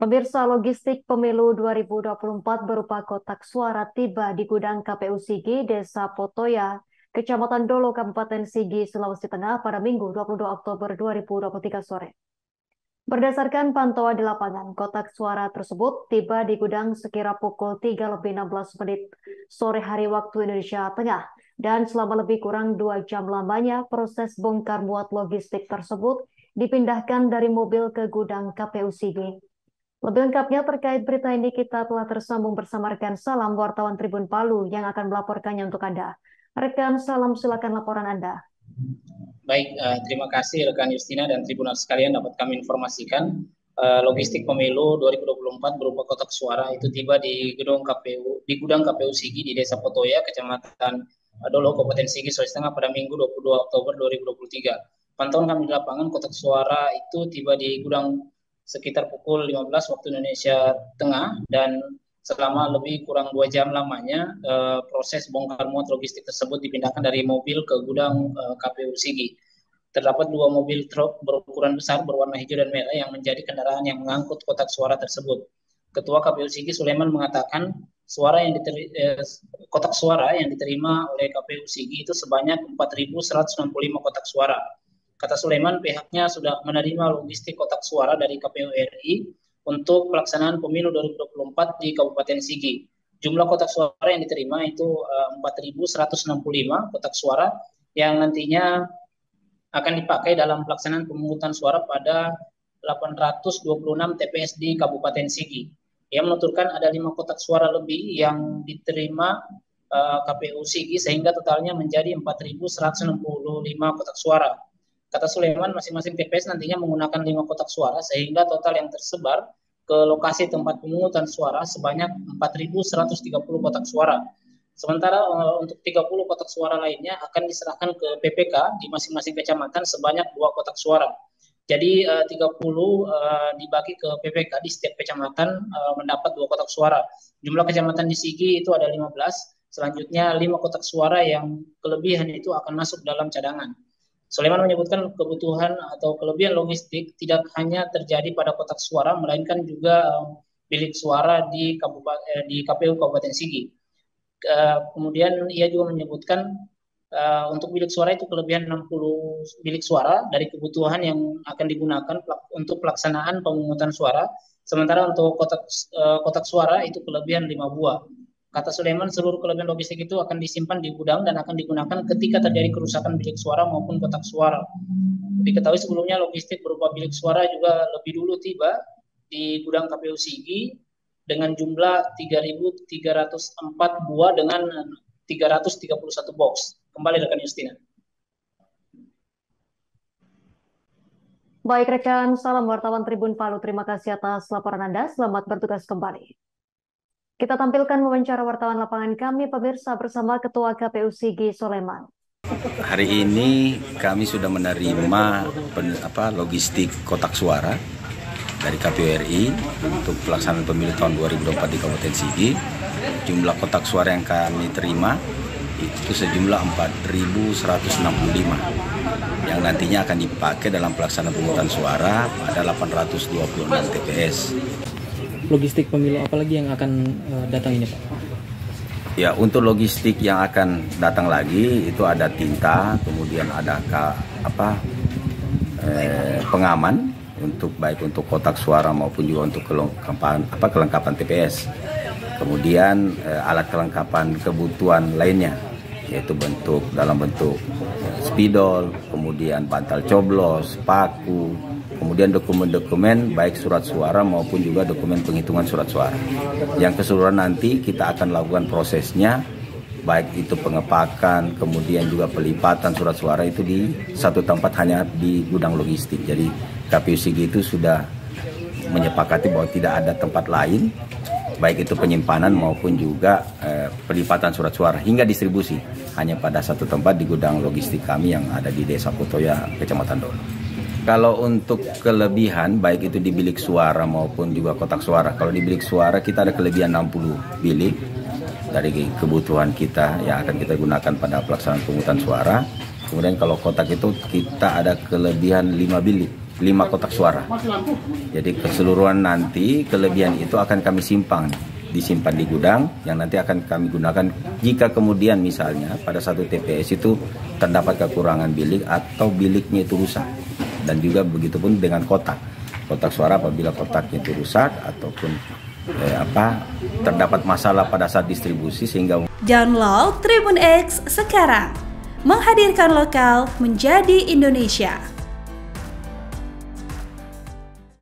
Pemirsa, logistik pemilu 2024 berupa kotak suara tiba di gudang KPU Sigi, Desa Potoya, Kecamatan Dolo, Kabupaten Sigi, Sulawesi Tengah pada Minggu 22 Oktober 2023 sore. Berdasarkan pantauan di lapangan, kotak suara tersebut tiba di gudang sekira pukul 3:16 menit sore hari waktu Indonesia Tengah, dan selama lebih kurang 2 jam lamanya proses bongkar muat logistik tersebut dipindahkan dari mobil ke gudang KPU Sigi. Lebih lengkapnya terkait berita ini kita telah tersambung bersama rekan Salam wartawan Tribun Palu yang akan melaporkannya untuk Anda. Rekan Salam, silakan laporan Anda. Baik, terima kasih rekan Justina dan Tribuners sekalian dapat kami informasikan logistik pemilu 2024 berupa kotak suara itu tiba di gudang KPU Sigi di Desa Potoya, Kecamatan Dolo, Kabupaten Sigi, Sulawesi Tengah pada Minggu 22 Oktober 2023. Pantauan kami di lapangan, kotak suara itu tiba di gudang sekitar pukul 15 waktu Indonesia Tengah, dan selama lebih kurang 2 jam lamanya proses bongkar muat logistik tersebut dipindahkan dari mobil ke gudang KPU Sigi. Terdapat 2 mobil truk berukuran besar berwarna hijau dan merah yang menjadi kendaraan yang mengangkut kotak suara tersebut. Ketua KPU Sigi Sulaiman mengatakan kotak suara yang diterima oleh KPU Sigi itu sebanyak 4.165 kotak suara. Kata Sulaiman, pihaknya sudah menerima logistik kotak suara dari KPU RI untuk pelaksanaan pemilu 2024 di Kabupaten Sigi. Jumlah kotak suara yang diterima itu 4.165 kotak suara yang nantinya akan dipakai dalam pelaksanaan pemungutan suara pada 826 TPS di Kabupaten Sigi. Ia menuturkan ada 5 kotak suara lebih yang diterima KPU Sigi sehingga totalnya menjadi 4.165 kotak suara. Kata Sulaiman, masing-masing TPS nantinya menggunakan 5 kotak suara sehingga total yang tersebar ke lokasi tempat pemungutan suara sebanyak 4.130 kotak suara. Sementara untuk 30 kotak suara lainnya akan diserahkan ke PPK di masing-masing kecamatan sebanyak 2 kotak suara. Jadi 30 dibagi ke PPK di setiap kecamatan mendapat 2 kotak suara. Jumlah kecamatan di Sigi itu ada 15, selanjutnya 5 kotak suara yang kelebihan itu akan masuk dalam cadangan. Sulaiman menyebutkan kebutuhan atau kelebihan logistik tidak hanya terjadi pada kotak suara, melainkan juga bilik suara di KPU Kabupaten Sigi. Kemudian ia juga menyebutkan untuk bilik suara itu kelebihan 60 bilik suara dari kebutuhan yang akan digunakan untuk pelaksanaan pemungutan suara. Sementara untuk kotak suara itu kelebihan 5 buah. Kata Sulaiman, seluruh kelebihan logistik itu akan disimpan di gudang dan akan digunakan ketika terjadi kerusakan bilik suara maupun kotak suara. Diketahui sebelumnya logistik berupa bilik suara juga lebih dulu tiba di gudang KPU Sigi dengan jumlah 3.304 buah dengan 331 box. Kembali rekan Justina. Baik rekan Salam wartawan Tribun Palu, terima kasih atas laporan Anda. Selamat bertugas kembali. Kita tampilkan wawancara wartawan lapangan kami, pemirsa, bersama Ketua KPU Sigi Sulaiman. Hari ini kami sudah menerima logistik kotak suara dari KPU RI untuk pelaksanaan pemilu tahun 2024 di Kabupaten Sigi. Jumlah kotak suara yang kami terima itu sejumlah 4.165 yang nantinya akan dipakai dalam pelaksanaan pemungutan suara pada 826 TPS. Logistik pemilu apa lagi yang akan datang ini, Pak? Ya, untuk logistik yang akan datang lagi itu ada tinta, kemudian ada pengaman baik untuk kotak suara maupun juga untuk kelengkapan TPS. Kemudian alat kelengkapan kebutuhan lainnya, yaitu dalam bentuk spidol, kemudian bantal coblos, paku, kemudian dokumen-dokumen baik surat suara maupun juga dokumen penghitungan surat suara. Yang keseluruhan nanti kita akan lakukan prosesnya, baik itu pengepakan, kemudian juga pelipatan surat suara itu di satu tempat hanya di gudang logistik. Jadi KPU Sigi itu sudah menyepakati bahwa tidak ada tempat lain, baik itu penyimpanan maupun juga pelipatan surat suara hingga distribusi hanya pada satu tempat di gudang logistik kami yang ada di Desa Potoya, Kecamatan Dolo. Kalau untuk kelebihan, baik itu di bilik suara maupun juga kotak suara. Kalau di bilik suara kita ada kelebihan 60 bilik dari kebutuhan kita yang akan kita gunakan pada pelaksanaan pemungutan suara. Kemudian kalau kotak itu kita ada kelebihan 5 bilik 5 kotak suara. Jadi keseluruhan nanti kelebihan itu akan kami disimpan di gudang yang nanti akan kami gunakan jika kemudian misalnya pada satu TPS itu terdapat kekurangan bilik atau biliknya itu rusak. Dan juga begitupun dengan kotak suara apabila kotaknya itu rusak ataupun terdapat masalah pada saat distribusi sehingga Download Tribun X sekarang, menghadirkan lokal menjadi Indonesia.